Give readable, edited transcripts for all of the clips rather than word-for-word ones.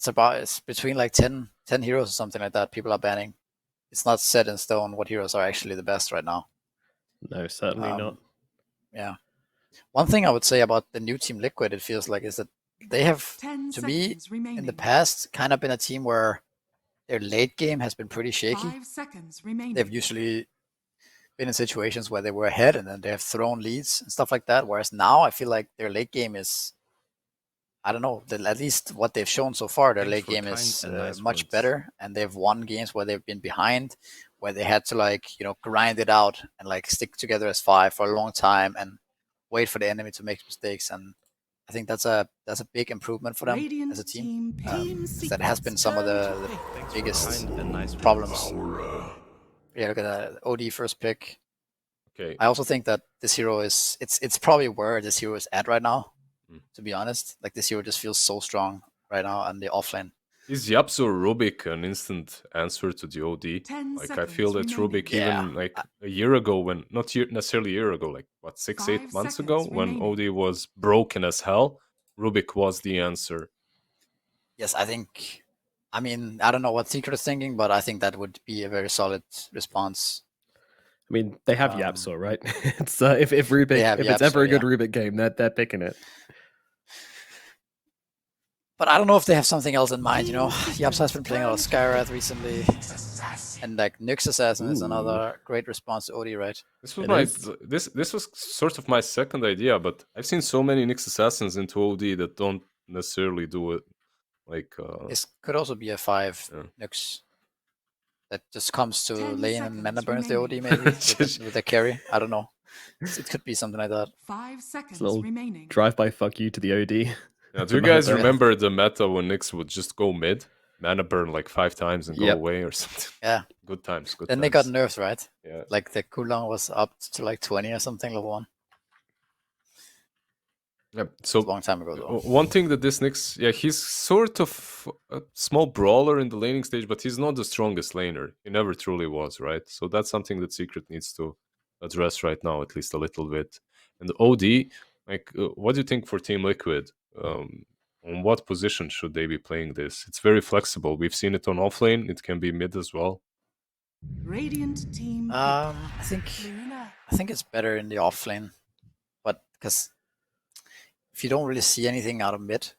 it's between like 10 heroes or something like that. People are banning. It's not set in stone what heroes are actually the best right now. No, certainly not. Yeah. One thing I would say about the new Team Liquid, it feels like, is that they have, to me, in the past, kind of been a team where their late game has been pretty shaky. 5 seconds remaining. They've usually been in situations where they were ahead and then they have thrown leads and stuff like that. Whereas now I feel like their late game is, I don't know, at least what they've shown so far, their late game is much better. And they've won games where they've been behind, where they had to like, you know, grind it out and like stick together as 5 for a long time and wait for the enemy to make mistakes. And I think that's a big improvement for them as a team. That has been some of the biggest problems. Yeah, look at that OD first pick. Okay. I also think that this hero is it's probably where this hero is at right now. To be honest, like this hero just feels so strong right now on the offlane. Is Yapsu or Rubik an instant answer to the OD? Like I feel that Rubik even like a year ago, when not necessarily a year ago, like what 6-8 months ago, when OD was broken as hell, Rubik was the answer. Yes, I think. I mean, I don't know what Secret is thinking, but I think that would be a very solid response. I mean, they have Yapsu, right? It's if Rubik, if it's ever a good Rubik game, they're picking it. But I don't know if they have something else in mind. You know, Yapsu has been playing a lot of Skywrath recently, and like Nyx Assassin is another great response to OD, right? This was this was sort of my second idea, but I've seen so many Nyx Assassins into OD that don't necessarily do it. Like this could also be a 5 Nyx that just comes to lane and mana burns the OD maybe with a carry. I don't know. It could be something like that. 5 seconds remaining. Drive by fuck you to the OD. Now, do you guys remember the meta when Nyx would just go mid, mana burn like 5 times and go away or something? Yeah. Good times. Then they got nerfed, right? Yeah. Like the cooldown was up to like 20 or something, level 1. Yeah, so a long time ago though. One thing that this Nyx, he's sort of a small brawler in the laning stage, but he's not the strongest laner. He never truly was, right? So that's something that Secret needs to address right now, at least a little bit. And the OD, like, what do you think for Team Liquid? On what position should they be playing this? It's very flexible. We've seen it on offlane. It can be mid as well. Radiant team. I think it's better in the offlane, but because if you don't really see anything out of mid,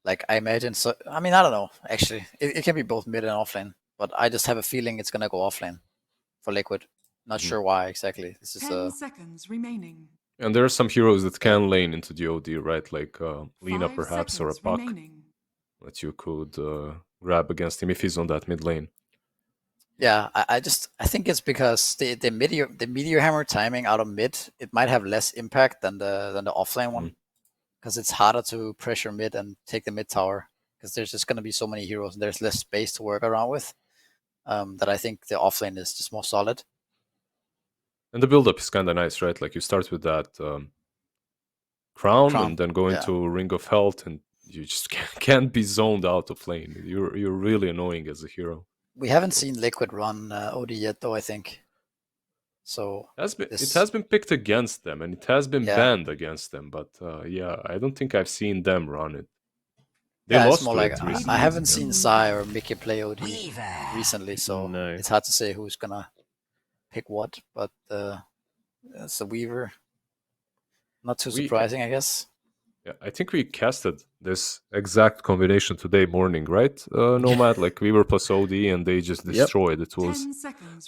like I imagine, so I mean I don't know. Actually, it can be both mid and offlane, but I just have a feeling it's gonna go offlane for Liquid. Not sure why exactly. This is 10 seconds remaining. And there are some heroes that can lane into the OD, right? Like Lina perhaps, or a Puck that you could grab against him if he's on that mid lane. Yeah, I think it's because the meteor hammer timing out of mid, it might have less impact than the offlane one, because it's harder to pressure mid and take the mid tower, because there's just going to be so many heroes and there's less space to work around with. That I think the offlane is just more solid. And the build-up is kind of nice, right? Like you start with that crown and then go into Ring of Health, and you just can't be zoned out of lane. You're really annoying as a hero. We haven't seen Liquid run OD yet, though, I think. So it has been picked against them, and it has been banned against them. But I don't think I've seen them run it. They lost it's more like I haven't seen Sai or Mickey play OD recently, so it's hard to say who's gonna pick what. But it's a Weaver. Not too surprising, I guess. Yeah, I think we casted this exact combination today morning, right, Nomad? Like Weaver plus OD, and they just destroyed. It was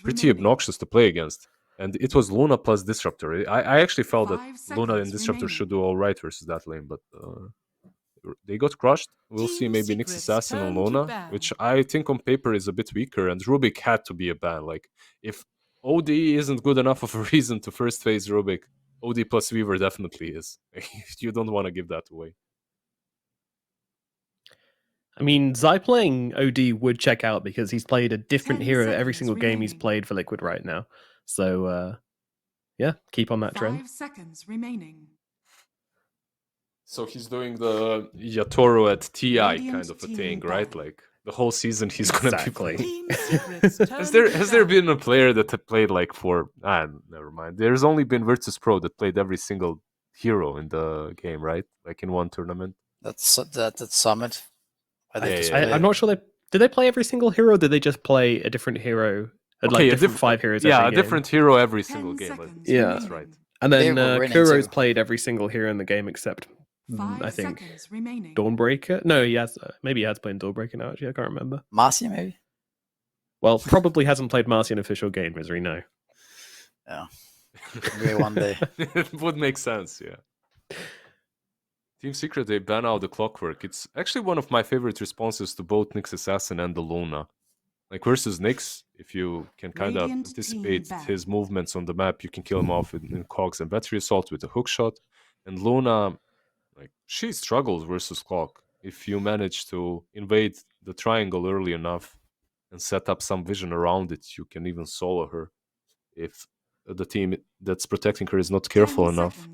pretty obnoxious to play against. And it was Luna plus Disruptor. I actually felt that Luna and Disruptor should do all right versus that lane, but they got crushed. We'll see maybe Nyx Assassin on Luna, which I think on paper is a bit weaker, and Rubik had to be a ban. Like, if OD isn't good enough of a reason to first phase Rubik, OD plus Weaver definitely is. You don't want to give that away. I mean, Zai playing OD would check out because he's played a different hero every single game he's played for Liquid right now. So, keep on that trend. 5 seconds remaining. So he's doing the Yatoro at TI kind of a thing, right? Like the whole season he's going to be playing. Has there been a player that played like never mind. There's only been Virtus Pro that played every single hero in the game, right? Like in one tournament. That's that Summit. I'm not sure did they play every single hero, or did they just play a different hero? Okay, different 5 heroes yeah, every a game? different hero every single game. Yeah, that's right. And then Kuro's too. played every single hero in the game except, 5 I think, seconds remaining. Dawnbreaker. No, he has. Maybe he has played Dawnbreaker now, actually. I can't remember. Marcia, maybe? Well, probably hasn't played Marcia in official game, Misery, no. Yeah. Maybe one day. It would make sense, yeah. Team Secret, they ban out the Clockwork. It's actually one of my favorite responses to both Nyx Assassin and the Luna. Like versus Nyx, if you can kind of anticipate his movements on the map, you can kill him off in Cogs and Battery Assault with a hook shot. And Luna, like, she struggles versus Clock. If you manage to invade the triangle early enough and set up some vision around it, you can even solo her. If the team that's protecting her is not careful enough,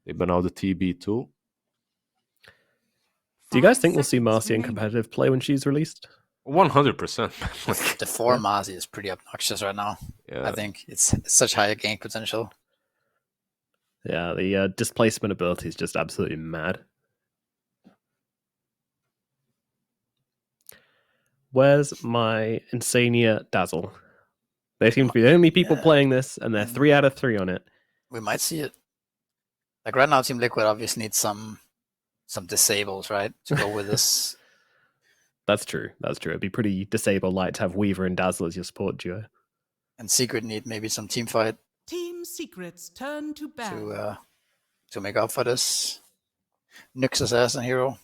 they ban out the TB too. Do you guys think we'll see Marcia in competitive play when she's released? 100%. The 4 Marcia is pretty obnoxious right now. Yeah. I think it's such high gank potential. Yeah, the displacement ability is just absolutely mad. Where's my Insania Dazzle? They seem to be the only people playing this, and they're 3 out of 3 on it. We might see it. Like right now, Team Liquid obviously needs some disables, right, to go with this. That's true. It'd be pretty disable light to have Weaver and Dazzle as your support duo. And Secret need maybe some team fight. Team Secret's turn to ban. To make up for this Nyx Assassin hero.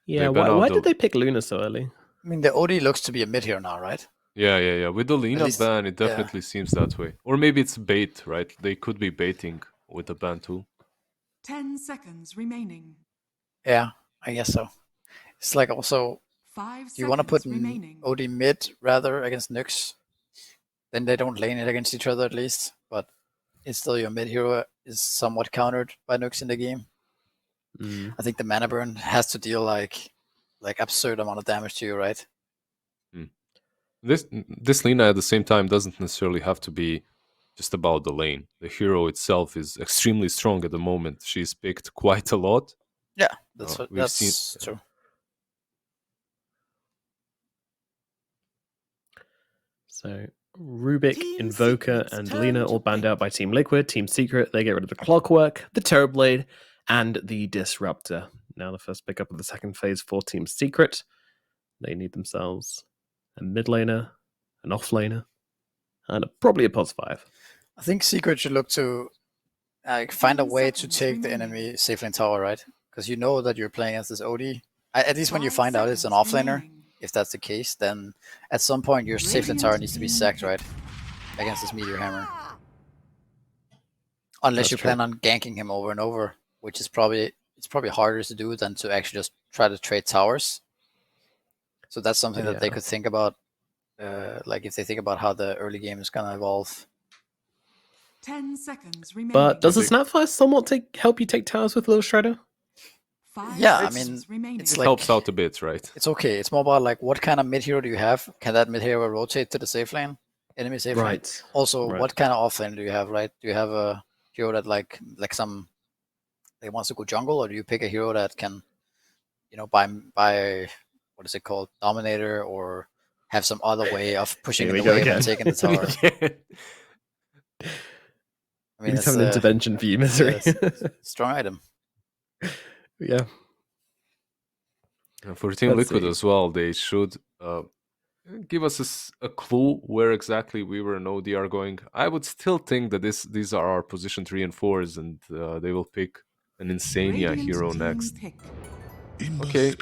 Yeah, why did they pick Luna so early? I mean, the OD looks to be a mid hero now, right? Yeah. With the Lina ban, it definitely seems that way. Or maybe it's bait, right? They could be baiting with the ban too. 10 seconds remaining. Yeah, I guess so. It's like also, do you want to put OD mid rather against Nyx? Then they don't lane it against each other at least, but it's still your mid hero is somewhat countered by Nyx in the game. I think the mana burn has to deal like absurd amount of damage to you, right? This Lina at the same time doesn't necessarily have to be just about the lane. The hero itself is extremely strong at the moment. She's picked quite a lot. Yeah, that's true. So Rubik, Invoker, and Lina all banned out by Team Liquid. Team Secret, they get rid of the Clockwork, the Terrorblade, and the Disruptor. Now the first pickup of the second phase for Team Secret. They need themselves a mid laner, an off laner, and probably a pos 5. I think Secret should look to find a way to take the enemy safe lane tower, right? Because you know that you're playing against this OD. At least when you find out it's an off laner, if that's the case, then at some point your safe lane tower needs to be sacked, right? Against this Meteor Hammer. Unless you plan on ganking him over and over, which is probably harder to do than to actually just try to trade towers. So that's something that they could think about, like if they think about how the early game is gonna evolve. 10 seconds remaining. But does the Snapfire somewhat help you take towers with Little Shredder? Yeah, I mean, it's like, helps out a bit, right? It's okay. It's more about like what kind of mid hero do you have? Can that mid hero rotate to the safe lane, enemy safe lane? Also, what kind of off lane do you have? Right? Do you have a hero that like some they wants to go jungle, or do you pick a hero that can, by what is it called, Dominator, or have some other way of pushing the wave and taking the tower? I mean, it's an intervention for you, Misery. Strong item. Yeah. And for Team Liquid as well, they should give us a clue where exactly Weaver and OD are going. I would still think that these are our position 3 and 4s, and they will pick an Insania hero next. Okay.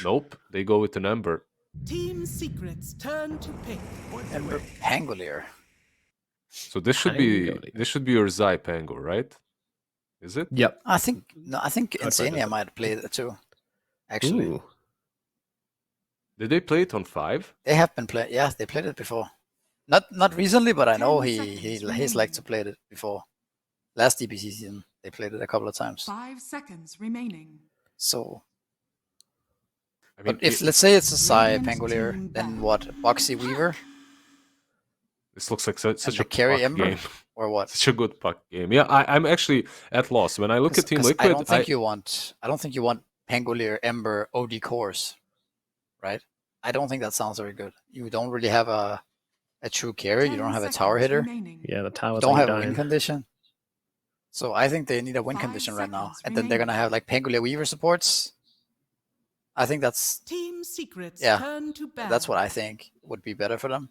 Nope. They go with an Ember. Team Secret's turn to pick. Ember Pangolier. So this should be your Zai Pango, right? Is it? Yep. I think Insania might play it too. Actually. Ooh. Did they play it on 5? They have been playing. Yeah, they played it before. Not recently, but I know he's liked to play it before. Last DPC season, they played it a couple of times. 5 seconds remaining. So, but if let's say it's a Zai Pangolier, then what? Boxy Weaver. This looks like such a carry puck Ember game. or what? Such a good puck game. Yeah, I'm actually at loss when I look at Team Liquid. I don't think you want Pangolier, Ember, OD cores, right? I don't think that sounds very good. You don't really have a true carry. You don't have a tower hitter. Yeah, the tower. You don't have a win condition. So I think they need a win condition right now. And then they're gonna have like Pangolier Weaver supports. I think that's Team Secrets. Yeah, Turn to battle. that's what I think would be better for them.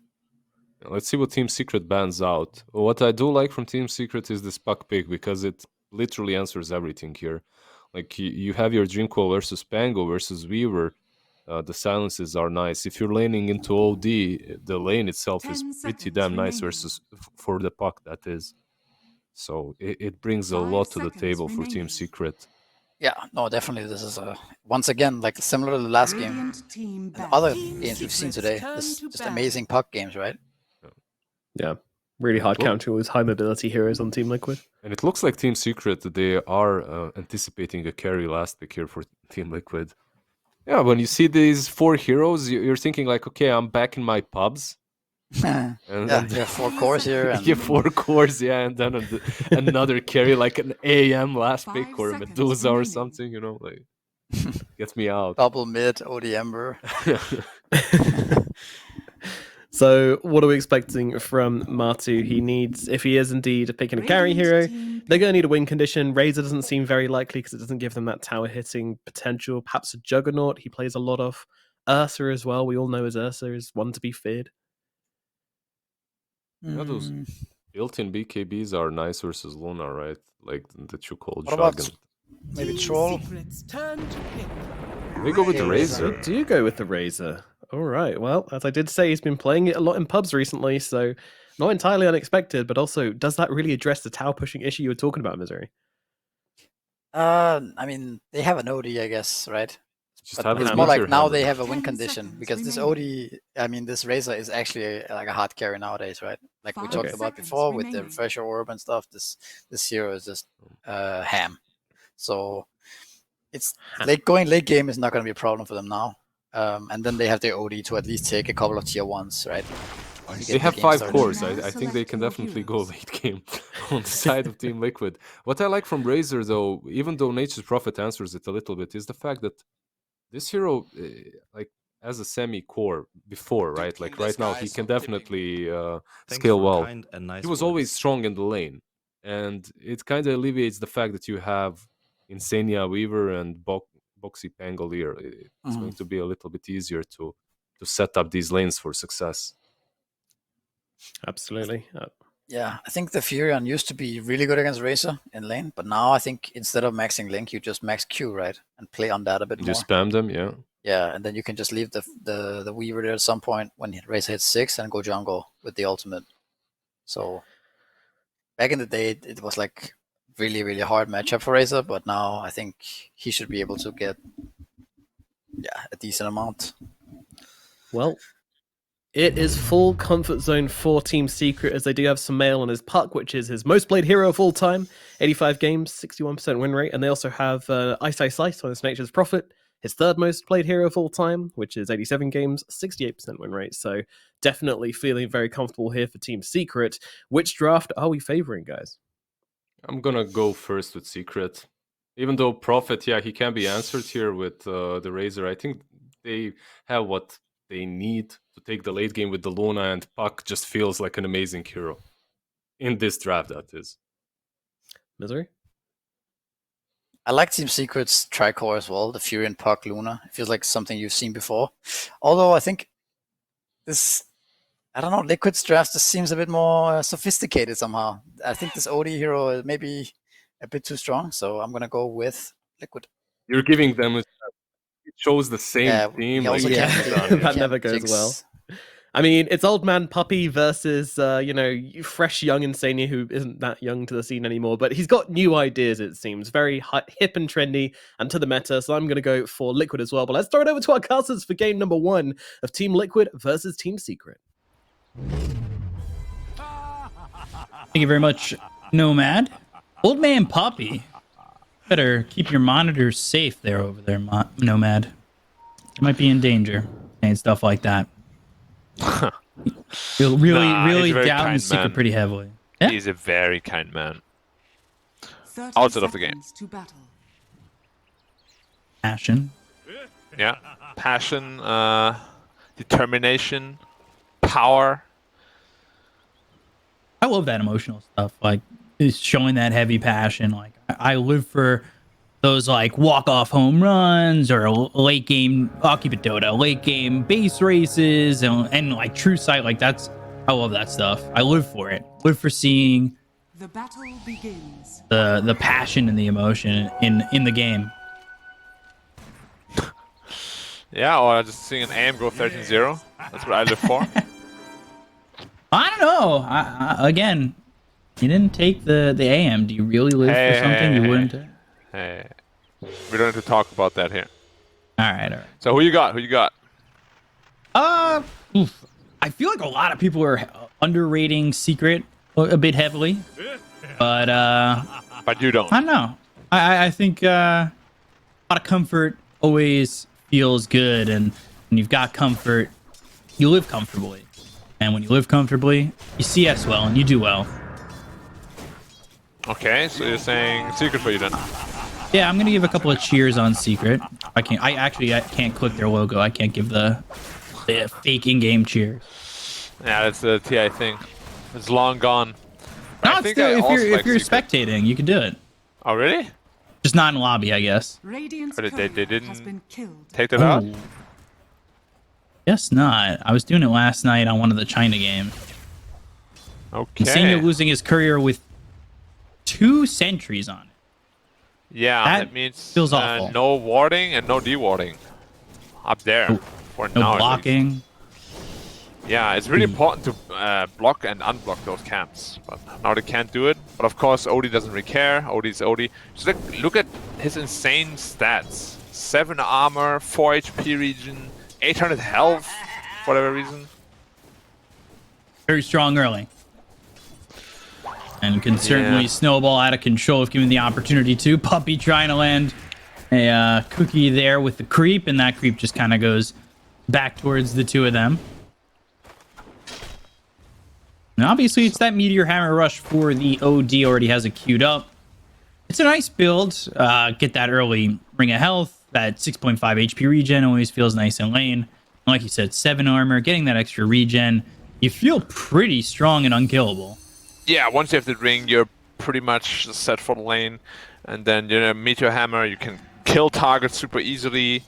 Let's see what Team Secret bans out. What I do like from Team Secret is this puck pick because it literally answers everything here. Like you have your Dreamcoil versus Pango versus Weaver. The silences are nice. If you're laning into OD, the lane itself is pretty damn nice versus for the puck, that is. So it brings a lot to the table for Team Secret. Yeah, no, definitely. This is once again like similar to the last game and other games we've seen today. This just amazing puck games, right? Yeah, really hard countering with high mobility heroes on Team Liquid. And it looks like Team Secret, they are anticipating a carry last pick here for Team Liquid. Yeah, when you see these 4 heroes, you're thinking like, okay, I'm back in my pubs. And you have 4 cores here. And... you have 4 cores, yeah, and then another carry like an AM last pick or a Medusa or something, you know, like gets me out. Double mid, OD Ember. So what are we expecting from Martu? He needs, if he is indeed picking a carry hero, they're going to need a win condition. Razor doesn't seem very likely because it doesn't give them that tower hitting potential. Perhaps a Juggernaut he plays a lot of. Ursa as well. We all know his Ursa is one to be feared. Yeah, those built-in BKBs are nice versus Luna, right? Like that you call What about maybe Troll? They go with the Razor. They do go with the Razor. All right. Well, as I did say, he's been playing it a lot in pubs recently, so not entirely unexpected, but also, does that really address the tower pushing issue you were talking about, Misery? I mean, they have an OD, I guess, right? Just but it's more like now they have a win condition because this OD, I mean, this Razor is actually like a hard carry nowadays, right? Like we talked about before with the Refresher Orb and stuff. This hero is just ham. So it's going late game is not going to be a problem for them now. And then they have their OD to at least take a couple of tier 1s, right? They have 5 cores. I think they can definitely go late game on the side of Team Liquid. What I like from Razor, though, even though Nature's Prophet answers it a little bit, is the fact that this hero, like, as a semi-core before, right? Like, right now, he can definitely scale well. He was always strong in the lane. And it kind of alleviates the fact that you have Insania Weaver and Boxy Pangolier. It's going to be a little bit easier to set up these lanes for success. Absolutely. Yeah, I think the Furion used to be really good against Razor in lane, but now I think instead of maxing Link, you just max Q, right? And play on that a bit more. You spam them, yeah. Yeah, and then you can just leave the Weaver there at some point when Razor hits 6 and go jungle with the ultimate. So back in the day, it was like really, really hard matchup for Razor, but now I think he should be able to get a decent amount. Well, it is full comfort zone for Team Secret as they do have some mail on his puck, which is his most played hero of all time, 85 games, 61% win rate, and they also have Ice Ice Ice on his Nature's Prophet, his third most played hero of all time, which is 87 games, 68% win rate. So definitely feeling very comfortable here for Team Secret. Which draft are we favoring, guys? I'm gonna go first with Secret. Even though Prophet, he can be answered here with the Razor. I think they have what they need to take the late game with the Luna, and Puck just feels like an amazing hero. In this draft, that is. Misery? I like Team Secret's Tricore as well, the Fury and Puck Luna. It feels like something you've seen before. Although I think this, I don't know, Liquid's draft just seems a bit more sophisticated somehow. I think this OD hero is maybe a bit too strong, so I'm going to go with Liquid. You're giving them it shows the same team. That never goes well. I mean, it's old man Puppy versus, fresh young Insania who isn't that young to the scene anymore, but he's got new ideas, it seems. Very hip and trendy and to the meta, so I'm going to go for Liquid as well. But let's throw it over to our casters for game number 1 of Team Liquid versus Team Secret. Thank you very much, Nomad. Old man Puppy. Better keep your monitors safe over there, Nomad. You might be in danger and stuff like that. Really very doubting kind Secret man. pretty heavily. Yeah. He's a very kind man. 30 Outside of the game. seconds to battle. Passion. Yeah. Passion, determination, power. I love that emotional stuff. Like, it's showing that heavy passion. Like, I live for those like walk-off home runs or late game. I'll keep it Dota. Late game base races and like true sight. Like I love that stuff. I live for it. Live for seeing The battle begins. the passion and the emotion in the game. Yeah, or just seeing an AM go 13-0. That's what I live for. I don't know. Again, you didn't take the AM. Do you really live for something you wouldn't take? Hey, we don't have to talk about that here. All right. So who you got? Who you got? I feel like a lot of people are underrating Secret a bit heavily, but But you don't. I don't know. I think a lot of comfort always feels good, and when you've got comfort, you live comfortably. And when you live comfortably, you CS well and you do well. Okay, so you're saying Secret for you then? Yeah, I'm gonna give a couple of cheers on Secret. I can't click their logo. I can't give the fake in-game cheers. Yeah, that's the TI thing. It's long gone. No, I it's think still, I if also you're like if you're Secret. spectating, you can do it. Oh, really? Just not in lobby, I guess. Radiant's But courier they didn't has been killed. Take that out? Guess not. I was doing it last night on one of the China games. Okay. Insania losing his courier with 2 sentries on it. Yeah, That that means feels awful. no warding and no dewarding. Up there. For No now, at least. blocking. Yeah, it's really important to block and unblock those camps. But now they can't do it. But of course, Odie doesn't really care. Odie's Odie. Just look at his insane stats. 7 armor, 4 HP regen, 800 health, for whatever reason. Very strong early. And can certainly Yeah. snowball out of control if given the opportunity to. Puppy trying to land a cookie there with the creep, and that creep just kind of goes back towards the two of them. And obviously, it's that Meteor Hammer Rush for the OD already has it queued up. It's a nice build. Get that early ring of health. That 6.5 HP regen always feels nice in lane. And like you said, 7 armor, getting that extra regen. You feel pretty strong and unkillable. Yeah, once you have the ring, you're pretty much set for the lane. And then, Meteor Hammer, you can kill targets super easily.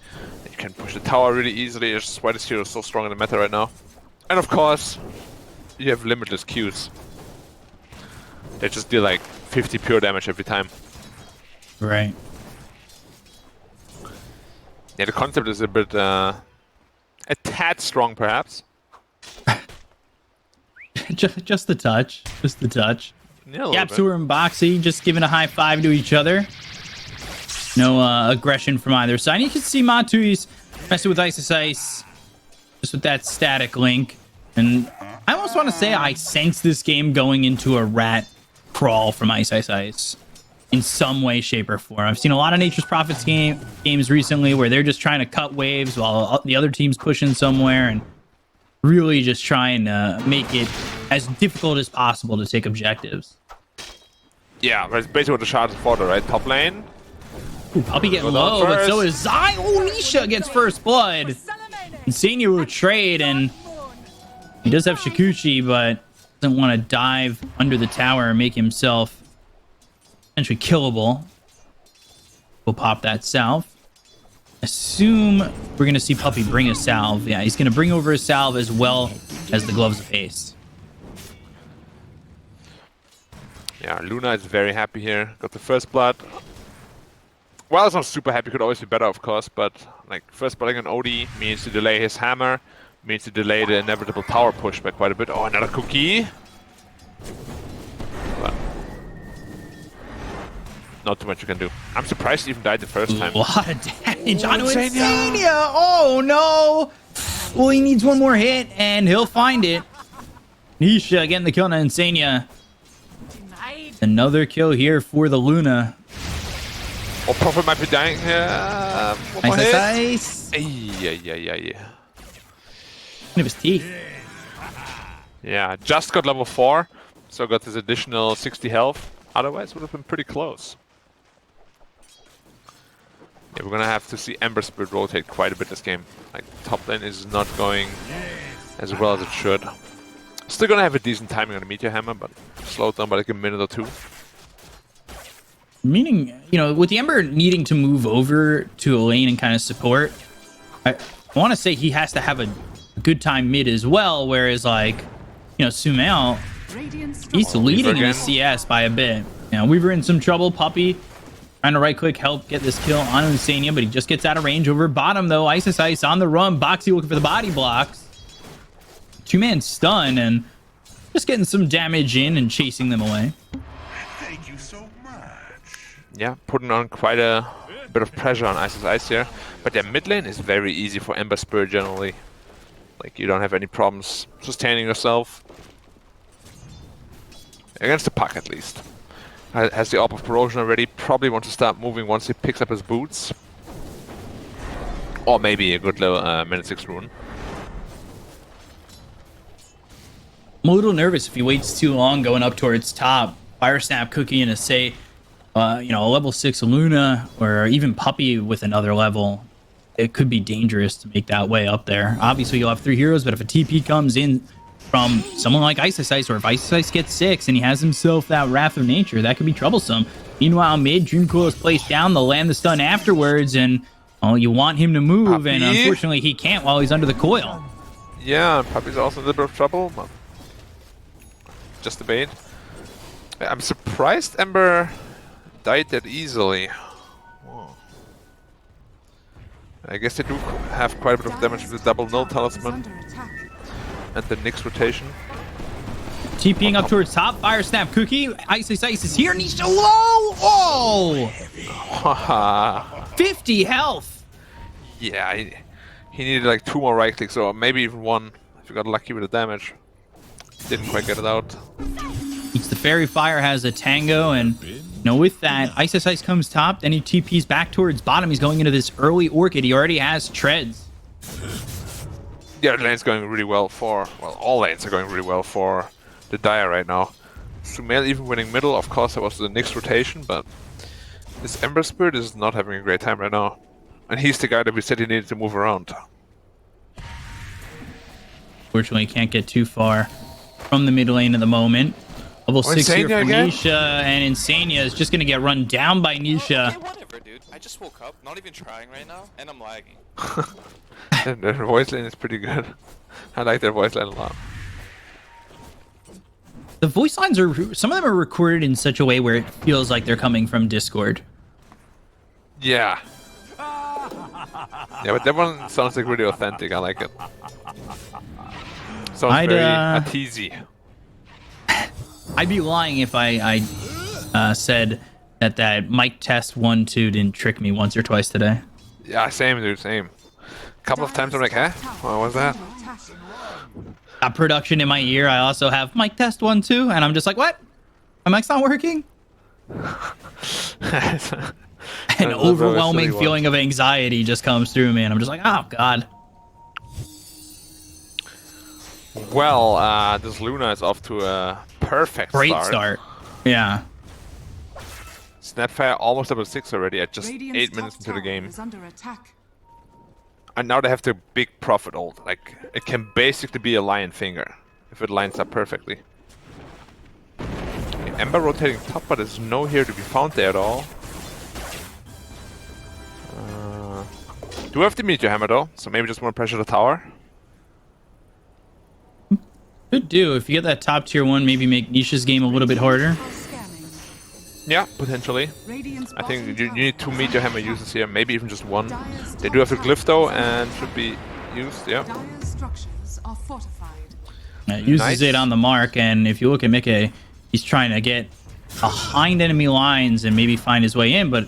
You can push the tower really easily. It's just why this hero is so strong in the meta right now. And of course, you have limitless Qs. They just deal like 50 pure damage every time. Right. Yeah, the concept is a bit, a tad strong perhaps. Just the touch. Just the touch. Yeah, a little bit. Gapsur and Boxy just giving a high five to each other. No aggression from either side. And you can see Matui's messing with Ice, just with that static link. And I almost want to say I sense this game going into a rat crawl from Ice in some way, shape, or form. I've seen a lot of Nature's Prophets games recently where they're just trying to cut waves while the other team's pushing somewhere and really just trying to make it as difficult as possible to take objectives. Yeah, that's basically what the shard is for, right? Top lane. Ooh, Puppy getting Go down low, but so first. is Zai. Oh, Nisha gets first blood. Insania will trade, and he does have Shikuchi, but doesn't want to dive under the tower and make himself potentially killable. We'll pop that salve. Assume we're going to see Puppy bring a salve. Yeah, he's going to bring over a salve as well as the Gloves of Haste. Yeah, Luna is very happy here. Got the first blood. Well, it's not super happy. Could always be better, of course. But like first blooding on Odie means to delay his hammer, means to delay the inevitable tower push by quite a bit. Oh, another cookie. But not too much you can do. I'm surprised he even died the first time. A lot of damage onto Insania. Insania. Oh, no. Well, he needs one more hit, and he'll find it. Nisha getting the kill on Insania. Another kill here for the Luna. Oh, Prophet might be dying here. One more hit. Nice. Yeah. Of his teeth. Yeah, just got level 4, so got this additional 60 health. Otherwise, would have been pretty close. Yeah, we're gonna have to see Ember Spirit rotate quite a bit this game. Like, top lane is not going as well as it should. Still gonna have a decent timing on the Meteor Hammer, but slowed down by like a minute or two. Meaning, with the Ember needing to move over to a lane and kind of support, I want to say he has to have a good time mid as well, whereas, like, Sumail, he's leading in the CS by a bit. Weaver in some trouble. Puppey trying to right-click, help get this kill on Insania, but he just gets out of range over bottom, though. Ice on the run. Boxy looking for the body blocks. Two-man stun, and just getting some damage in and chasing them away. Thank you so much. Yeah, putting on quite a bit of pressure on Ice here. But their mid lane is very easy for Ember Spirit generally. Like, you don't have any problems sustaining yourself. Against the puck, at least. Has the Orb of Corrosion already. Probably wants to start moving once he picks up his boots. Or maybe a good little minute 6 rune. I'm a little nervous if he waits too long going up towards top. Fire Snap Cookie and a level 6 Luna, or even Puppey with another level. It could be dangerous to make that way up there. Obviously, you'll have 3 heroes, but if a TP comes in from someone like Ice, or if Ice gets 6 and he has himself that Wrath of Nature, that could be troublesome. Meanwhile, mid, Dreamcoil is placed down. They'll land the stun afterwards, and you want him to move, Puppey. and unfortunately, he can't while he's under the coil. Yeah, Puppey's also in a little bit of trouble. But just a bait. I'm surprised Ember died that easily. Whoa. I guess they do have quite a bit of damage with the double null talisman and the Nyx rotation. TPing up towards top. Fire Snap Cookie. Ice is here. Nisha low. Oh! 50 health. Yeah, he needed like 2 more right clicks, or maybe even 1 if you got lucky with the damage. Didn't quite get it out. It's the Fairy Fire has a Tango, and with that, Ice comes top, then he TPs back towards bottom. He's going into this early Orchid. He already has treads. Yeah, the lane's going really well all lanes are going really well for the Dire right now. Sumail even winning middle. Of course, that was the Nyx rotation, but this Ember Spirit is not having a great time right now. And he's the guy that we said he needed to move around. Fortunately, he can't get too far from the mid lane at the moment. Level 6 here for Nisha, and Insania is just going to get run down by Nisha. Okay, whatever, dude. I just woke up, not even trying right now, and I'm lagging. Their voice line is pretty good. I like their voice line a lot. The voice lines some of them are recorded in such a way where it feels like they're coming from Discord. Yeah. Yeah, but that one sounds like really authentic. I like it. Sounds very teasy. I'd be lying if I said that mic test 1, 2 didn't trick me once or twice today. Yeah, same, dude, same. A couple of times I'm like, huh? What was that? Got production in my ear. I also have mic test 1, 2, and I'm just like, what? My mic's not working? An overwhelming feeling of anxiety just comes through me, and I'm just like, oh, God. Well, this Luna is off to a perfect start. Yeah. Snapfire almost level 6 already at just 8 minutes into the game. And now they have the big Prophet ult. Like, it can basically be a Lion Finger if it lines up perfectly. Ember rotating top, but there's no here to be found there at all. Do have the Meteor Hammer though, so maybe just want to pressure the tower. Could do. If you get that top tier 1, maybe make Nisha's game a little bit harder. Yeah, potentially. I think you need 2 Meteor Hammer uses here, maybe even just 1. They do have a Glyph though, and should be used, yeah. It uses it on the mark, and if you look at Mickey, he's trying to get behind enemy lines and maybe find his way in, but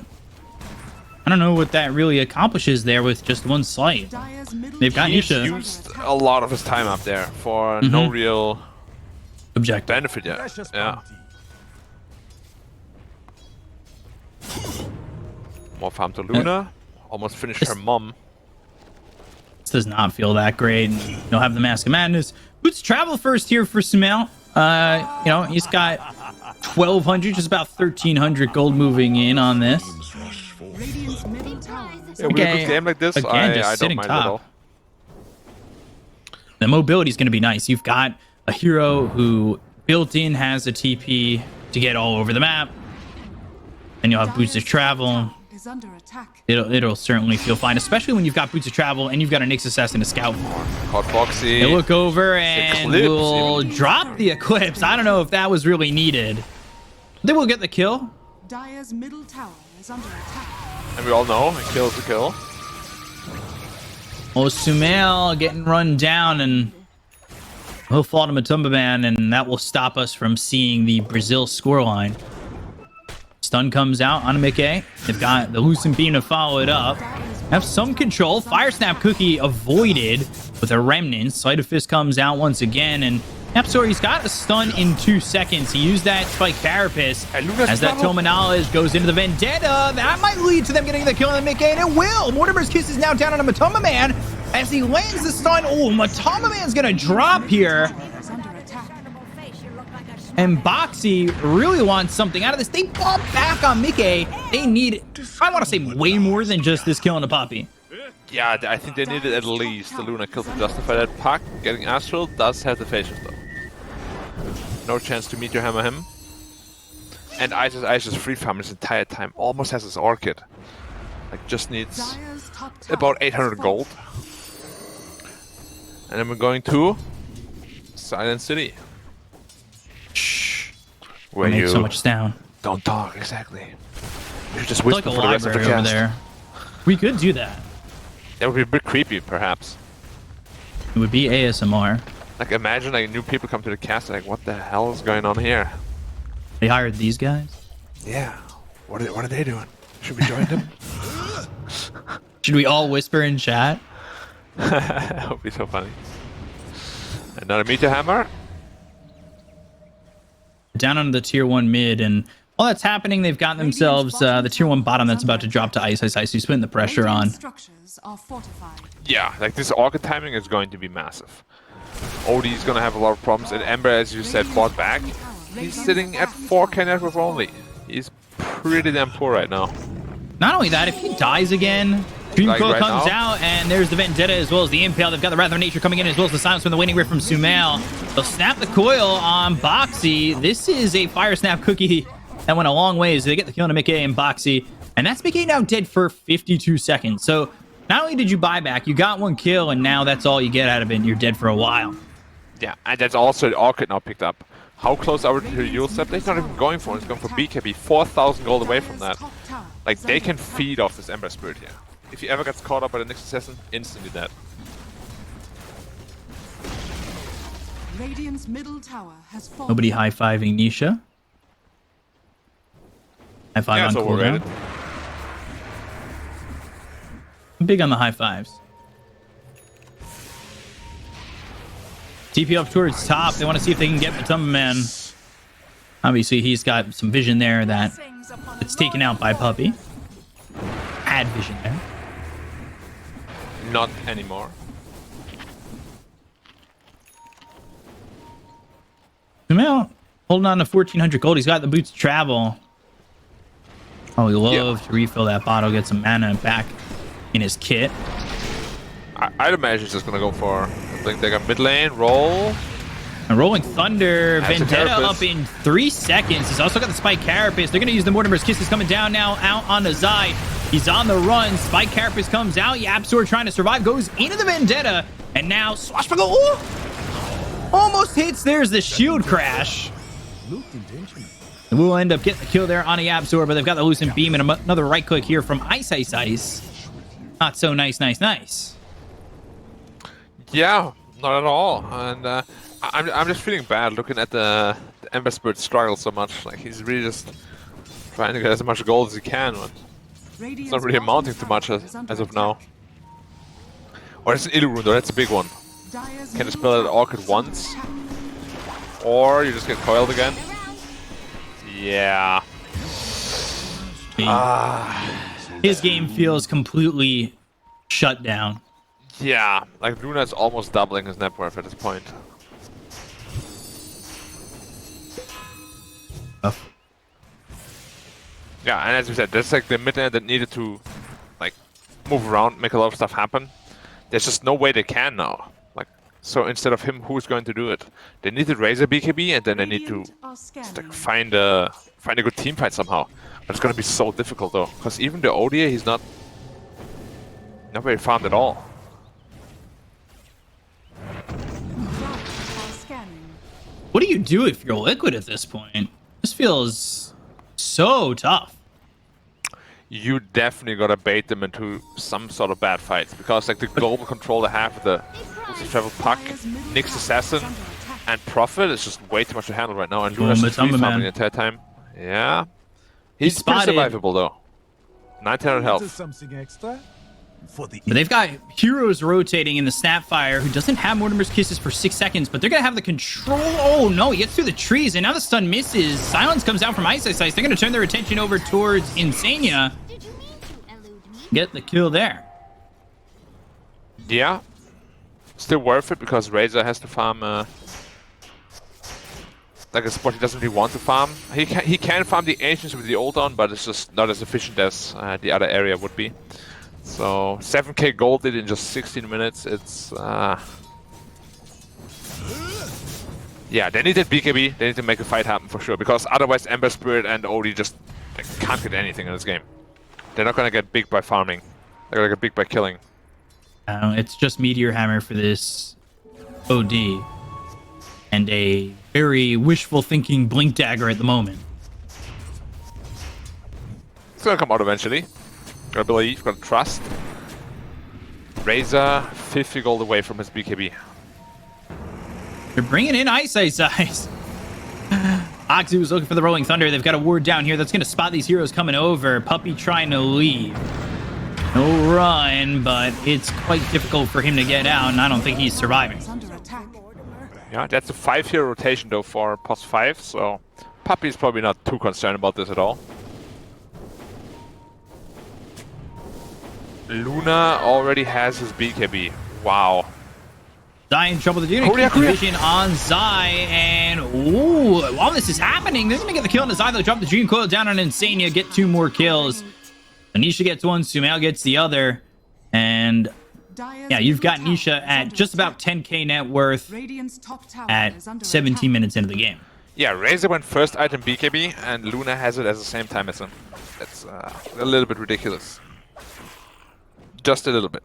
I don't know what that really accomplishes there with just 1 slight. They've got Nisha. He's used a lot of his time up there for no real objective benefit yet. Yeah. More farm to Luna. Almost finished her mom. This does not feel that great. You'll have the Mask of Madness. Boots travel first here for Sumail. You know, he's got 1,200, just about 1,300 gold moving in on this. Radiant's middle tower is Yeah, with a good game like this, Again, just I don't sitting mind it at top. all. The mobility is going to be nice. You've got a hero who built in has a TP to get all over the map. And you'll have boots of travel. is under attack. It'll certainly feel fine, especially when you've got boots of travel and you've got a Nyx Assassin to scout. Caught Foxy. They look over and Eclipse, will drop the Eclipse. I don't know if that was really needed. They will get the kill. Dire's middle tower is under attack. And we all know it kills the kill. Well, Sumail getting run down, and he'll fall to Matumba Man, and that will stop us from seeing the Brazil scoreline. Stun comes out on Mickey. They've got the Lucent Beam to follow it up. Have some control. Fire Snap Cookie avoided with a Remnant. Sleight of Fist comes out once again, and Napsor, he's got a stun in 2 seconds. He used that Spike Carapace as that Tomanales goes into the Vendetta. That might lead to them getting the kill on the Mickey, and it will. Mortimer's Kiss is now down on a Matumba Man as he lands the stun. Oh, Matumba Man's gonna drop here. Is under attack. And Boxy really wants something out of this. They fall back on Mickey. They need, I want to say, way more than just this kill on the Poppy. Yeah, I think they needed at least the Luna kill to justify that puck. Getting Astral does have the facials though. No chance to meteor hammer him. And Isis free farm his entire time. Almost has his Orchid. Like, just needs Dire's top tower about is 800 gold. And then we're going to Silent City. Shh. Where Make you so much sound. don't talk, exactly. You should just It's whisper like a for the rest of the library over cast. there. We could do that. That would be a bit creepy, perhaps. It would be ASMR. Like, imagine like new people come to the cast, like, what the hell is going on here? They hired these guys. Yeah. What are they doing? Should we join them? Should we all whisper in chat? That would be so funny. Another meteor hammer. Down on the tier 1 mid, and while that's happening, they've got themselves the tier 1 bottom that's about to drop to Ice. He's putting the pressure on. Radiant structures are fortified. Yeah, like this Orchid timing is going to be massive. OD is going to have a lot of problems, and Ember, as you said, fought back. He's sitting at 4k net worth only. He's pretty damn poor right now. Not only that, if he dies again, Dream Like Coil right comes now? out, and there's the Vendetta as well as the Impale. They've got the Wrath of Nature coming in as well as the Silence from the Waning Rift from Sumail. They'll snap the coil on Boxy. This is a Fire Snap Cookie that went a long ways. They get the kill on Mickey and Boxy, and that's Mickey now dead for 52 seconds. So not only did you buy back, you got 1 kill, and now that's all you get out of it, and you're dead for a while. Yeah, and that's also the Orchid now picked up. How close are we to the Yule Step? They're not even going for it. It's going for BKB. 4,000 gold away from that. Top tower Like, is they under can attack. feed off this Ember Spirit here. If he ever gets caught up by the next assassin, instantly dead. Radiant's middle tower has fallen. Nobody high-fiving Nisha. High-five Yeah, on it's overrated. cooldown. I'm big on the high-fives. TP up towards top. They want to see if they can get Matumba Man. Obviously, he's got some vision there that it's taken out by Puppy. Had vision there. Not anymore. Sumail holding on to 1,400 gold. He's got the boots to travel. Oh, he love to refill that bottle, get some mana back in his kit. I'd imagine he's just gonna go for Blink Dagger mid lane, roll. And Rolling Thunder, That's a Vendetta Carapace. up in 3 seconds. He's also got the Spike Carapace. They're going to use the Mortimer's Kiss. Is coming down now out on the Zai. He's on the run. Spike Carapace comes out. Yapsor trying to survive. Goes into the Vendetta. And now Swashbuckle. Ooh! Almost hits. There's the shield crash. And we'll end up getting the kill there on a Yapsor, but they've got the Lucent Beam and another right click here from Ice. Not so nice. Yeah, not at all. And I'm just feeling bad looking at the Ember Spirit struggle so much. Like, he's really just trying to get as much gold as he can, but it's not really amounting to much as of now. Or it's an Illusion, though. That's a big one. Can you spell it Orchid once? Or you just get coiled again? Yeah. His game feels completely shut down. Yeah, like Luna's almost doubling his net worth at this point. Yeah, and as we said, that's like the mid lane that needed to like move around, make a lot of stuff happen. There's just no way they can now. Like, so instead of him, who's going to do it? They need to raise a BKB, and then they need to just, like, find a good team fight somehow. But it's gonna be so difficult though, because even the ODA, he's not very farmed at all. What do you do if you're Liquid at this point? This feels so tough. You definitely gotta bait them into some sort of bad fights, because like the global control they have with the Travel Puck, Nyx Assassin, and Prophet is just way too much to handle right now. And Luna's just free farming the entire time. Yeah, he's pretty survivable though. 900 health. Something extra? But they've got heroes rotating in the Snapfire, who doesn't have Mortimer's Kisses for 6 seconds, but they're going to have the control. Oh, no, he gets through the trees, and now the stun misses. Silence comes out from Ice. They're going to turn their attention over towards Insania. Get the kill there. Yeah. Still worth it, because Razor has to farm like a spot he doesn't really want to farm. He can farm the Ancients with the ult on, but it's just not as efficient as the other area would be. So 7k gold did in just 16 minutes. It's yeah, they needed BKB. They need to make a fight happen for sure, because otherwise Ember Spirit and OD just can't get anything in this game. They're not gonna get big by farming. They're gonna get big by killing. It's just Meteor Hammer for this OD, and a very wishful thinking Blink Dagger at the moment. It's gonna come out eventually. Gotta believe, gotta trust. Razor 50 gold away from his BKB. They're bringing in Ice. Oxy was looking for the Rolling Thunder. They've got a ward down here that's going to spot these heroes coming over. Puppy trying to leave. No run, but it's quite difficult for him to get out, and I don't think he's surviving. Yeah, that's a 5-hero rotation though for plus 5, so Puppy's probably not too concerned about this at all. Luna already has his BKB. Wow. Zai in trouble. They're going to keep the vision on Zai, and ooh, while this is happening, they're going to get the kill on Zai. They'll drop the Dream Coil down on Insania, get 2 more kills. Nisha gets one, Sumail gets the other, and yeah, you've got Nisha at just about 10k net worth at 17 minutes into the game. Yeah, Razor went first item BKB, and Luna has it at the same time as him. That's a little bit ridiculous. Just a little bit.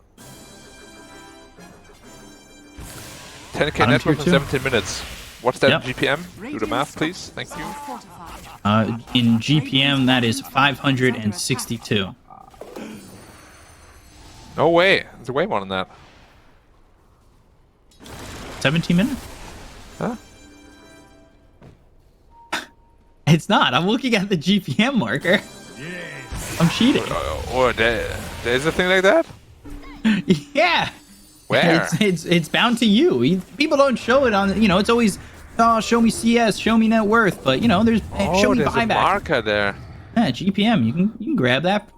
10k net worth in 17 minutes. What's that in GPM? Do the math, please. Thank you. In GPM, that is 562. No way. It's way more than that. 17 minutes? Huh? It's not. I'm looking at the GPM marker. I'm cheating. Or there's a thing like that? Yeah. Where? It's bound to you. People don't show it on, you know, it's always, oh, show me CS, show me net worth, but you know, there's show me there's buyback. A marker there. Yeah, GPM. You can grab that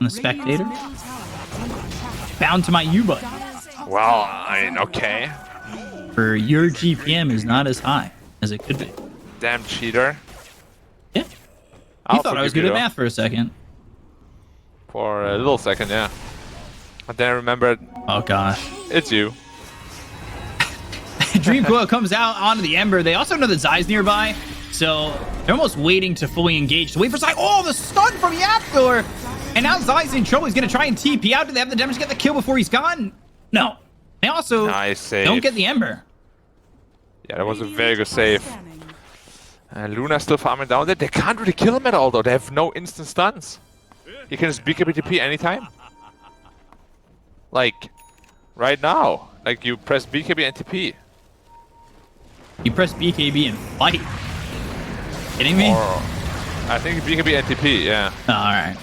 on the spectator. Bound to my U button. Well, I mean, okay. For your GPM is not as high as it could be. Damn cheater. Yeah. You thought I was good at math for a second. For a little second, yeah. But then I remembered. Oh gosh. It's you. Dream Coil comes out onto the Ember. They also know that Zai's nearby, so they're almost waiting to fully engage. To wait for Zai. Oh, the stun from Yapthor! And now Zai's in trouble. He's going to try and TP out. Do they have the damage to get the kill before he's gone? No. They also don't get the Ember. Yeah, that was a very good save. And Luna's still farming down there. They can't really kill him at all, though. They have no instant stuns. He can just BKB TP anytime. Like, right now. Like, you press BKB and TP. You press BKB and fight. Kidding me? Or, I think BKB and TP, yeah. Oh, alright.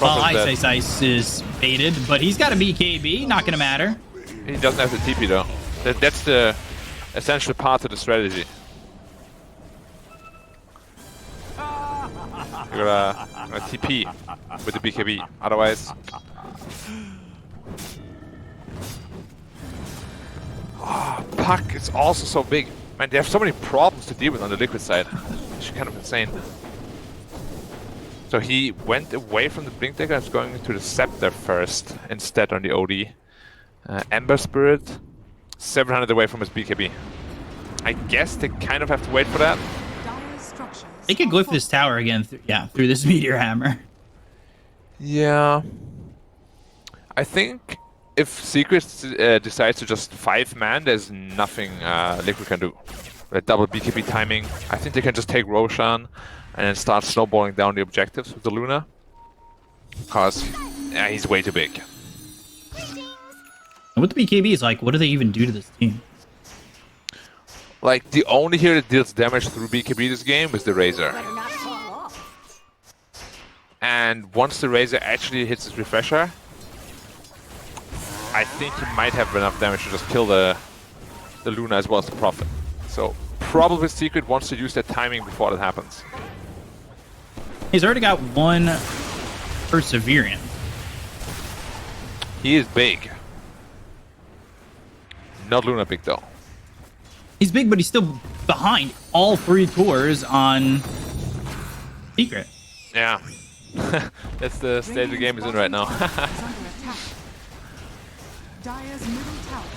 Well, Ice is baited, but he's got a BKB. Not gonna matter. He doesn't have the TP, though. That's the essential part of the strategy. You gotta TP with the BKB, otherwise. Puck is also so big. Man, they have so many problems to deal with on the Liquid side. actually kind of insane. So he went away from the Blink Dagger and is going into the Scepter first instead on the OD. Ember Spirit, 700 away from his BKB. I guess they kind of have to wait for that. They could glyph this tower again through this Meteor Hammer. Yeah. I think if Secret decides to just 5-man, there's nothing Liquid can do. With double BKB timing, I think they can just take Roshan and then start snowballing down the objectives with the Luna. Because he's way too big. And with the BKB, is like, what do they even do to this team? Like, the only hero that deals damage through BKB this game is the Razor. And once the Razor actually hits his refresher, I think he might have enough damage to just kill the Luna as well as the Prophet. So probably Secret wants to use that timing before that happens. He's already got one Perseverance. He is big. Not Luna big though. He's big, but he's still behind all 3 cores on Secret. Yeah. That's the stage the game is in right now.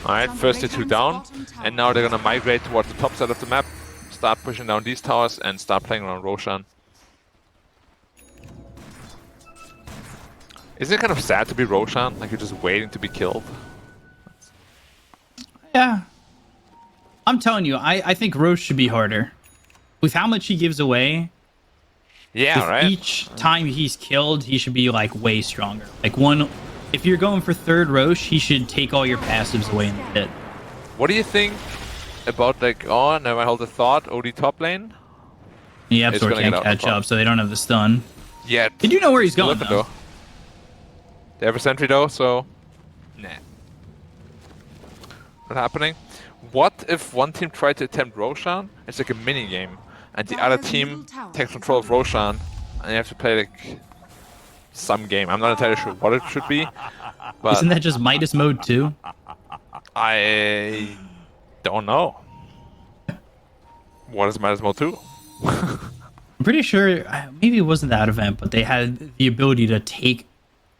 Alright, first the 2 down, and now they're gonna migrate towards the top side of the map, start pushing down these towers, and start playing around Roshan. Isn't it kind of sad to be Roshan? Like you're just waiting to be killed? Yeah. I'm telling you, I think Roche should be harder. With how much he gives away, yeah, right? Each time he's killed, he should be like way stronger. Like if you're going for 3rd Roche, he should take all your passives away in the pit. What do you think about like, oh, never hold a thought, OD top lane? The Absol can't catch up, so they don't have the stun. Yet. They do know where he's going, though. They have a sentry though, so nah. Not happening. What if one team tried to attempt Roshan? It's like a mini game, and the other team takes control of Roshan, and you have to play like some game. I'm not entirely sure what it should be, but isn't that just Midas mode too? I don't know. What is Midas mode 2? I'm pretty sure maybe it wasn't that event, but they had the ability to take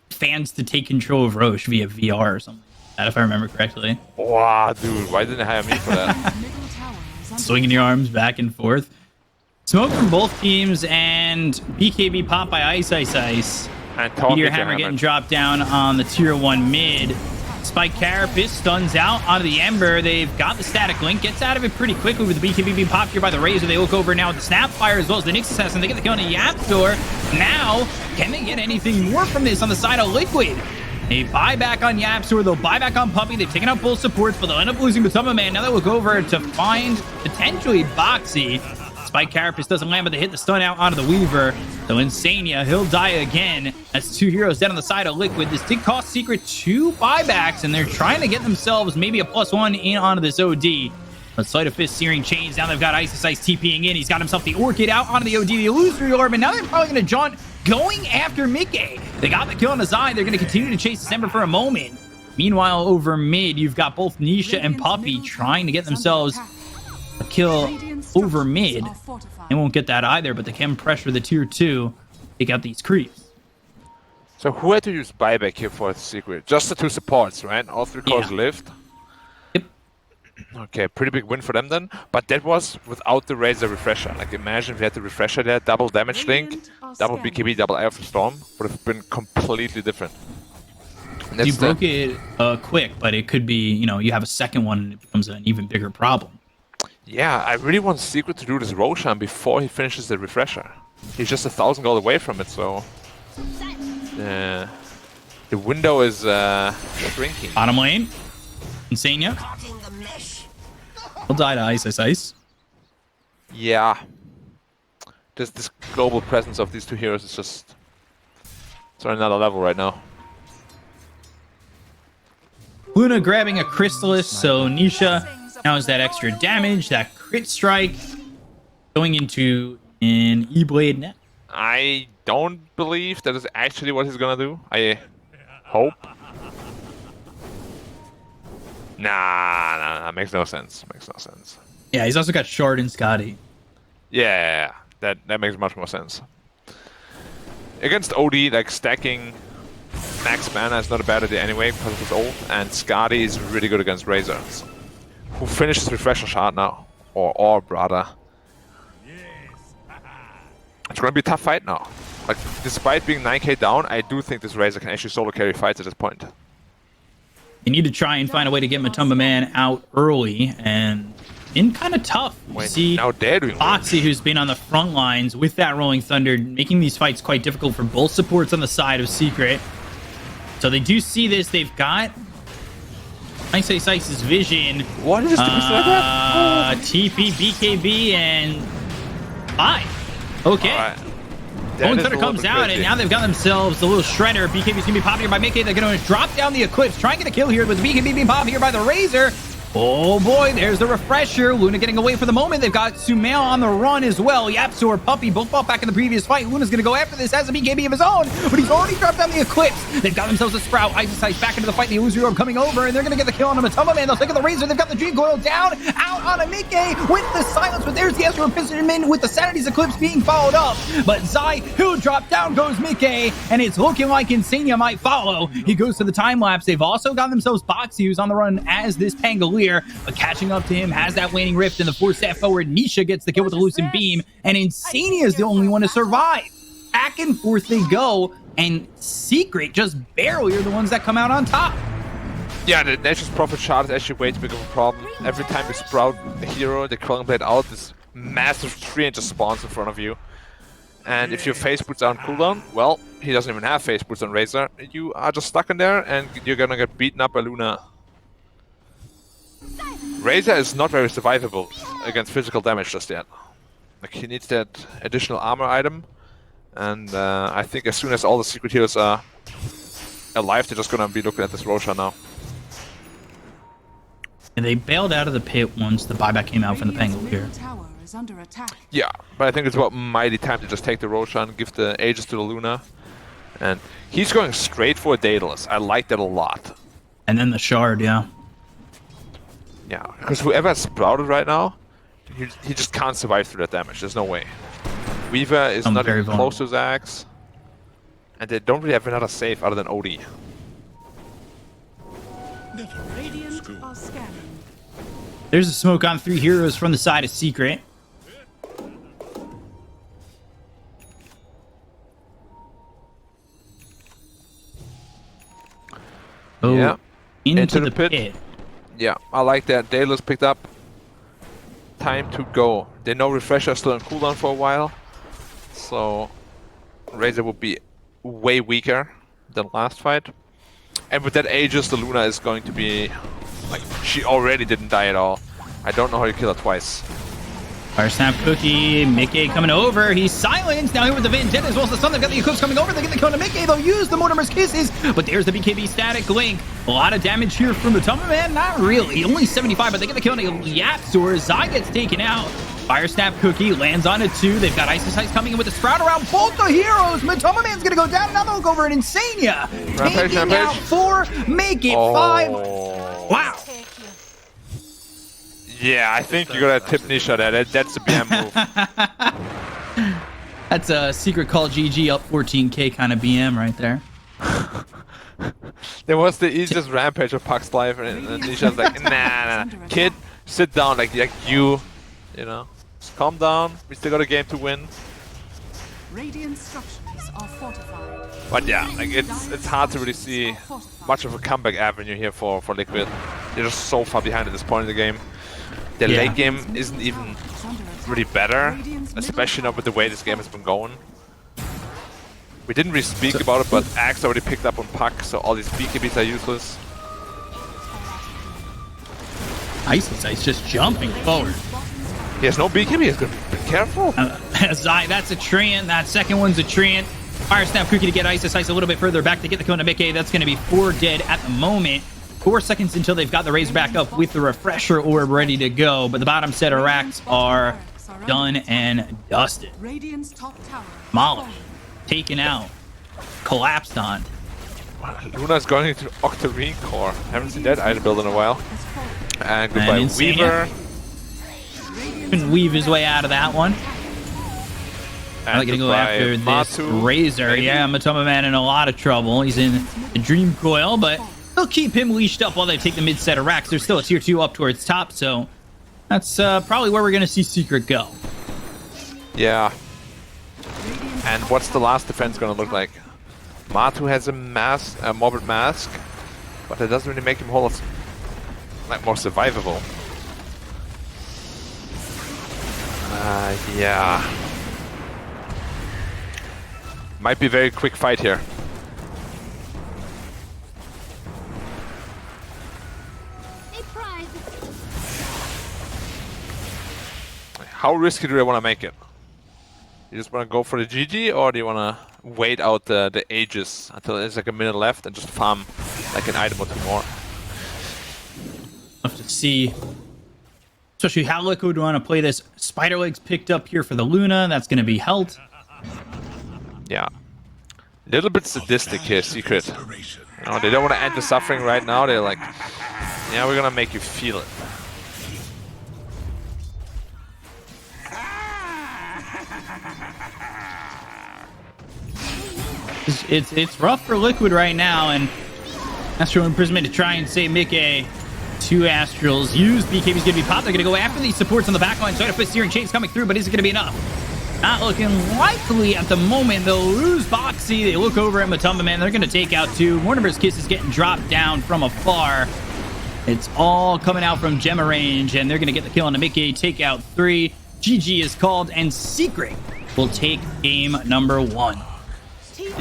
fans to take control of Roche via VR or something like that, if I remember correctly. Wow, dude, why didn't they hire me for that? Swinging your arms back and forth. Smoke from both teams and BKB pop by Ice. And Meteor Hammer getting dropped down on the tier 1 mid. Spike Carapace stuns out onto the Ember. They've got the static link. Gets out of it pretty quickly with the BKB being popped here by the Razor. They look over now with the Snapfire as well as the Nyx Assassin. They get the kill on the Yaptor. Now, can they get anything more from this on the side of Liquid? They buy back on Yaptor. They'll buy back on Puppey. They've taken out both supports, but they'll end up losing Matama Man. Now they look over to find potentially Boxy. Spike Carapace doesn't land, but they hit the stun out onto the Weaver. So Insania, he'll die again. That's 2 heroes dead on the side of Liquid. This did cost Secret 2 buybacks, and they're trying to get themselves maybe a +1 in onto this OD. But Sleight of Fist, Searing Chains. Now they've got Ice TPing in. He's got himself the Orchid out onto the OD, the Illusory Orb, and now they're probably going to jaunt going after Mickey. They got the kill on the side. They're going to continue to chase December for a moment. Meanwhile, over mid, you've got both Nisha and Puppey trying to get themselves a kill over mid. They won't get that either, but they can pressure the tier 2, take out these creeps. So who had to use buyback here for the Secret? Just the 2 supports, right? All 3 cores lived. Yep. Okay, pretty big win for them then. But that was without the Razor refresher. Like imagine if we had the refresher there, double damage link, double BKB, double Eye of the Storm, would have been completely different. You broke it quick, but it could be, you have a second one and it becomes an even bigger problem. Yeah, I really want Secret to do this Roshan before he finishes the refresher. He's just 1,000 gold away from it, so the window is shrinking. Bottom lane, Insania. He'll die to Ice. Yeah. Just this global presence of these 2 heroes is just... it's on another level right now. Luna grabbing a Crystallis, so Nisha now has that extra damage, that crit strike, going into an E-Blade net. I don't believe that is actually what he's gonna do. I hope. Nah, makes no sense. Yeah, he's also got Shard and Scotty. Yeah, That makes much more sense. Against OD, like stacking max mana is not a bad idea anyway because of his ult, and Skadi is really good against Razor, who finishes Refresher Shard now, or brother. It's gonna be a tough fight now. Like, despite being 9k down, I do think this Razor can actually solo carry fights at this point. They need to try and find a way to get Matumba Man out early, and been kind of tough. You see now they're doing Foxy, who's been on the front lines with that Rolling Thunder, making these fights quite difficult for both supports on the side of Secret. So they do see this. They've got Ice's vision. What is this like that? TP, BKB, and 5. Okay. Right. Rolling Thunder comes out, and now they've got themselves the little shredder. BKB's going to be popped here by Mickey. They're going to drop down the Eclipse, try and get a kill here, but the BKB being popped here by the Razor. Oh boy, there's the refresher. Luna getting away for the moment. They've got Sumail on the run as well. Yapsor, Puppy, both fought back in the previous fight. Luna's going to go after this as a BKB of his own, but he's already dropped down the Eclipse. They've got themselves a Sprout. Ice back into the fight. The Illusory Orb coming over, and they're going to get the kill on a Matumba Man. They'll take the Razor. They've got the G Coil down, out on a Mickey with the silence, but there's the Ezra Fisherman with the Sanity's Eclipse being followed up. But Zai, he'll drop down goes Mickey, and it's looking like Insania might follow. He goes to the time lapse. They've also got themselves Boxy, who's on the run as this Pangolier, but catching up to him, has that waning rift, and the 4-step forward. Nisha gets the kill with the Lucent Beam, and Insania is the only one to survive. Back and forth they go, and Secret just barely are the ones that come out on top. Yeah, the Nature's Prophet shard is actually way too big of a problem. Every time you sprout the hero, the Quelling Blade out, this massive tree just spawns in front of you. And if your face boots are on cooldown, well, he doesn't even have face boots on Razor. You are just stuck in there, and you're gonna get beaten up by Luna. Razor is not very survivable against physical damage just yet. Like, he needs that additional armor item, and I think as soon as all the secret heroes are alive, they're just gonna be looking at this Roshan now. And they bailed out of the pit once the buyback came out from the Pangolier. Yeah, but I think it's about mighty time to just take the Roshan, give the Aegis to the Luna, and he's going straight for a Daedalus. I like that a lot. And then the shard, yeah. Yeah, because whoever has sprouted right now, he just can't survive through that damage. There's no way. Weaver is not even close to his axe, and they don't really have another save other than OD. There's a smoke on 3 heroes from the side of Secret. Oh, yeah, into the pit. Yeah, I like that. Daedalus picked up. Time to go. They know Refresher is still on cooldown for a while, so Razor will be way weaker than last fight. And with that Aegis, the Luna is going to be like, she already didn't die at all. I don't know how you kill her twice. Fire Snap Cookie, Mickey coming over. He's silenced. Now here with the Vendetta as well as the Sun. They've got the Eclipse coming over. They get the kill to Mickey. They'll use the Mortimer's Kisses, but there's the BKB static link. A lot of damage here from the Matumba Man. Not really. Only 75, but they get the kill to Yapsor. Zai gets taken out. Fire Snap Cookie lands on a 2. They've got Ice coming in with the Sprout around both the heroes. Matumba Man's going to go down. Now they'll look over at Insania. Taking out 4, make it 5. Wow. Yeah, I think you're gonna tip Nisha there. That's a BM move. That's a Secret Call GG up 14k kind of BM right there. There was the easiest rampage of Puck's life, and Nisha's like, nah, kid, sit down, like you know, just calm down. We still got a game to win. Radiant structures are fortified. But yeah, like it's hard to really see much of a comeback avenue here for Liquid. They're just so far behind at this point in the game. Their late game isn't even really better, especially not with the way this game has been going. We didn't really speak about it, but Axe already picked up on Puck, so all these BKBs are useless. Ice just jumping forward. He has no BKB, he's gonna be careful. Zai, that's a Treant. That second one's a Treant. Fire Snap Cookie to get Ice a little bit further back to get the Kona Mickey. That's going to be 4 dead at the moment. 4 seconds until they've got the Razor back up with the Refresher Orb ready to go. But the bottom set of racks are done and dusted. Molly, taken out, collapsed on. Luna's going into Octarine Core. Haven't seen that item build in a while. And goodbye Weaver. Couldn't weave his way out of that one. They're gonna go after this Matu, Razor. maybe? Yeah, Matoma Man in a lot of trouble. He's in the Dream Coil, but they'll keep him leashed up while they take the mid set of racks. There's still a tier 2 up towards top, so that's probably where we're gonna see Secret go. Yeah. And what's the last defense gonna look like? Matu has a mask, a morbid mask, but it doesn't really make him whole of, like, more survivable. Yeah. Might be a very quick fight here. How risky do they want to make it? You just want to go for the GG, or do you want to wait out the ages until there's like a minute left and just farm like an item or two more? Have to see, especially how Liquid want to play this. Spider Legs picked up here for the Luna. That's going to be held. Yeah. A little bit sadistic here, Secret. You know, they don't want to end the suffering right now. They're like, yeah, we're going to make you feel it. It's rough for Liquid right now, and Astral Imprisonment to try and save Mickey. 2 Astrals used. BKB's going to be popped. They're going to go after these supports on the backline. Side of Fist Searing Chains coming through, but is it going to be enough? Not looking likely at the moment. They'll lose Boxy. They look over at Matumba Man. They're going to take out 2. Mortimer's Kiss is getting dropped down from afar. It's all coming out from Gemma range, and they're going to get the kill on the Mickey. Take out 3. GG is called, and Secret will take game number 1.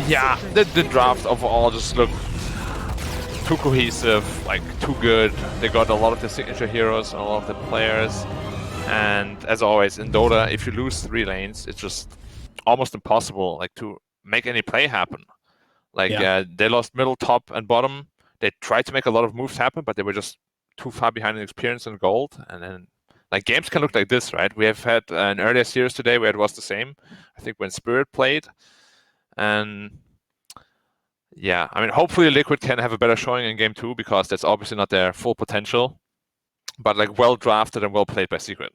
Yeah, the draft overall just looked too cohesive, like too good. They got a lot of the signature heroes and a lot of the players. And as always in Dota, if you lose 3 lanes, it's just almost impossible like to make any play happen. Like they lost middle, top, and bottom. They tried to make a lot of moves happen, but they were just too far behind in experience and gold. And then like games can look like this, right? We have had an earlier series today where it was the same. I think when Spirit played. And yeah, I mean, hopefully Liquid can have a better showing in game 2, because that's obviously not their full potential. But like well drafted and well played by Secret.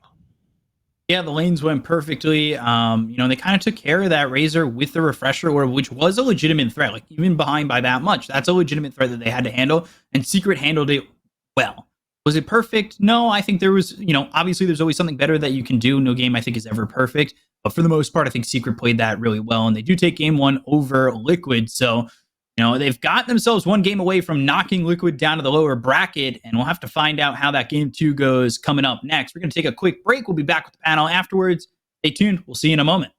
Yeah, the lanes went perfectly. You know, they kind of took care of that Razor with the Refresher Orb, which was a legitimate threat. Like even behind by that much, that's a legitimate threat that they had to handle. And Secret handled it well. Was it perfect? No, I think there was, you know, obviously there's always something better that you can do. No game I think is ever perfect. But for the most part, I think Secret played that really well. And they do take game 1 over Liquid. So, you know, they've got themselves 1 game away from knocking Liquid down to the lower bracket. And we'll have to find out how that game 2 goes coming up next. We're going to take a quick break. We'll be back with the panel afterwards. Stay tuned. We'll see you in a moment.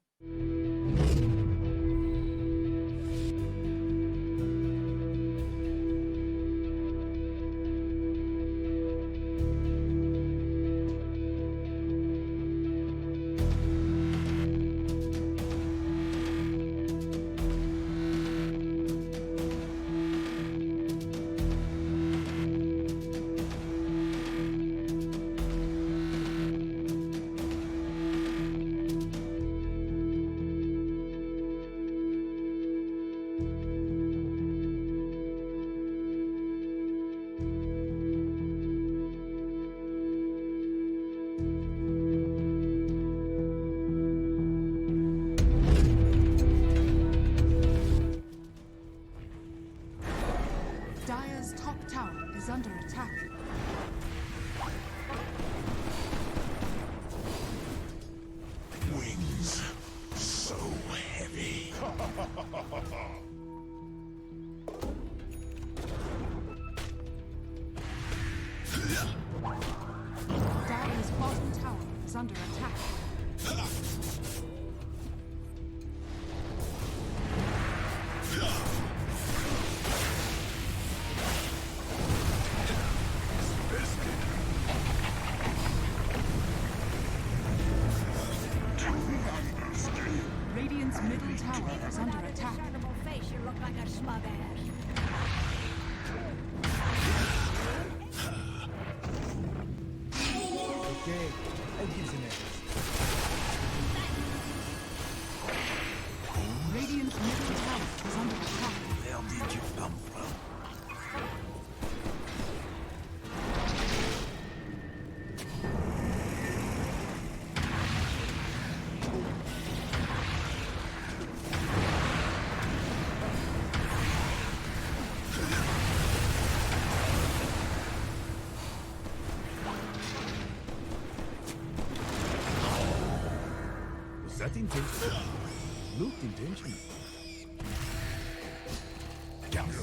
that intentional? Looked intentional. Counter.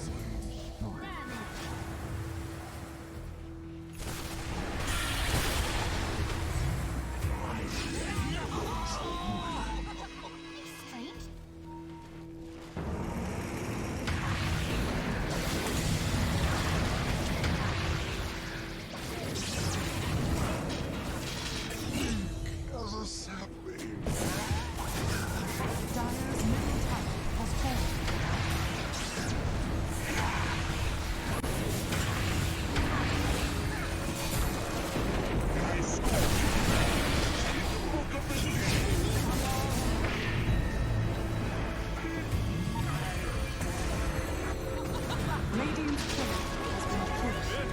Radiant's turret has been killed.